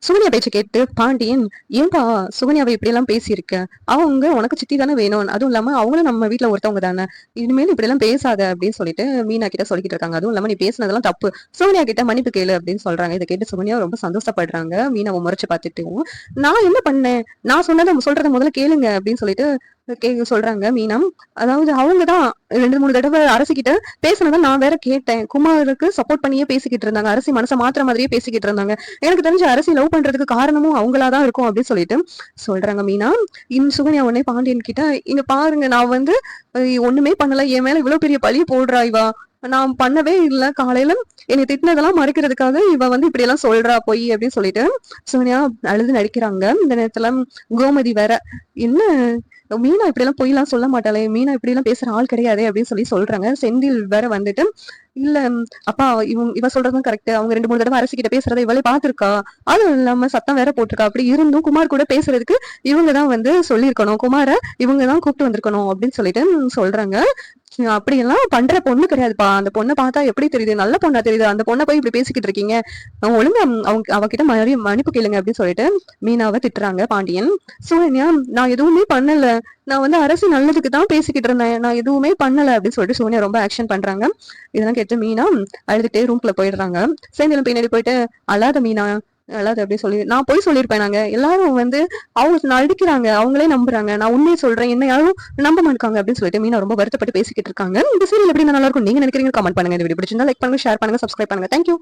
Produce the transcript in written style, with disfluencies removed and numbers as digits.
சுகன்யா பேச்ச கேட்டு பாண்டியன், ஏன்பா சுகன்யாவை இப்படி எல்லாம் பேசியிருக்க? அவங்க உனக்கு சித்தி தானே வேணும். அதுவும் இல்லாம அவங்களும் நம்ம வீட்ல ஒருத்தவங்க தானே. இனிமேல் இப்படி எல்லாம் பேசாத அப்படின்னு சொல்லிட்டு மீனா கிட்ட சொல்லிக்கிட்டு இருக்காங்க. அதுவும் இல்லாம நீ பேசுனதெல்லாம் தப்பு. சுகன்யா கிட்ட மன்னிப்பு கேளு அப்படின்னு சொல்றாங்க. இதை கேட்டு சுகன்யா ரொம்ப சந்தோஷப்படுறாங்க. மீனாவை முறைச்சு பார்த்துட்டு, நான் என்ன பண்ணேன்? நான் சொல்றத முதல்ல கேளுங்க அப்படின்னு சொல்லிட்டு சொல்றாங்க மீனா. அதாவது அவங்கதான் 2, 3 தடவை அரசிக்கிட்ட பேசுனதை நான் வேற கேட்டேன். குமாருக்கு சப்போர்ட் பண்ணியே பேசிக்கிட்டு இருந்தாங்க. அரசி மனசை மாத்துற மாதிரியே பேசிக்கிட்டு இருந்தாங்க. எனக்கு தெரிஞ்ச அரசி லவ் பண்றதுக்கு காரணமும் அவங்களாதான் இருக்கும் அப்படின்னு சொல்லிட்டு சொல்றாங்க மீனா. சுகன்யா உடனே பாண்டியன் கிட்ட, இங்க பாருங்க, நான் வந்து ஒண்ணுமே பண்ணல, என் மேல இவ்வளவு பெரிய பழிய போடுறா இவா. நான் பண்ணவே இல்ல. காலையில என்னை திட்டினதெல்லாம் மறைக்கிறதுக்காக இவ வந்து இப்படி எல்லாம் சொல்றா பொய் அப்படின்னு சொல்லிட்டு சுகன்யா அழுது நடிக்கிறாங்க. இந்த நேரத்துல கோமதி வேற, என்ன மீனா இப்படி எல்லாம் பொய் எல்லாம் சொல்ல மாட்டாளே, மீனா இப்படி எல்லாம் பேசுற ஆள் கிடையாதே அப்படின்னு சொல்றாங்க. செந்தில் வேற வந்துட்டு, இல்ல அப்பா, இவ சொல்றதும் கரெக்ட். அவங்க 2, 3 தடவை அரசிக்கிட்ட பேசுறதை இவளே பாத்துருக்கா. அதுவும் இல்லாம சத்தம் வேற போட்டிருக்கா. அப்படி இருந்தும் குமார் கூட பேசுறதுக்கு இவங்கதான் வந்து சொல்லியிருக்கணும். குமார இவங்கதான் கூப்பிட்டு வந்திருக்கணும் அப்படின்னு சொல்லிட்டு சொல்றாங்க. அப்படியெல்லாம் பண்ற பொண்ணு கிடையாதுப்பா. அந்த பொண்ணை பார்த்தா எப்படி தெரியுது? நல்ல பொண்ணா தெரியுது. அந்த பொண்ணை போய் இப்படி பேசிக்கிட்டு இருக்கீங்க. ஒழுங்கா அவகிட்ட மன்னிப்பு கேளுங்க அப்படின்னு சொல்லிட்டு மீனாவை திட்டுறாங்க பாண்டியன். சோனியா, நான் எதுவுமே பண்ணல, நான் வந்து அரசு நல்லதுக்கு தான் பேசிக்கிட்டு இருந்தேன், நான் எதுவுமே பண்ணல அப்படின்னு சொல்லிட்டு சோனியா ரொம்ப ஆக்ஷன் பண்றாங்க. இதெல்லாம் கேட்டு மீனா அழுதுட்டே ரூம்குள்ள போயிடுறாங்க. சேந்திலும் பின்னாடி போயிட்டு, அழாத மீனா, அழாது அப்படி சொல்லி நான் போய் சொல்லியிருப்பேன். நாங்க எல்லாரும் வந்து அவங்க நடிக்கிறாங்க, அவங்களே நம்புறாங்க, நான் உண்மையை சொல்றேன், என்ன யாரும் நம்ப மாட்டாங்க அப்படின்னு சொல்லிட்டு மீனா ரொம்ப வருத்தப்பட்டு பேசிக்கிட்டு இருக்காங்க. இந்த சீரியல் எப்படி நல்லா இருக்கும் நீங்க நினைக்கிறீங்க? கமெண்ட் பண்ணுங்க. இந்த வீடியோ பிடிச்சிருந்தா லைக் பண்ணுங்க, ஷேர் பண்ணுங்க, சப்ஸ்கிரைப் பண்ணுங்க. தேங்க்யூ.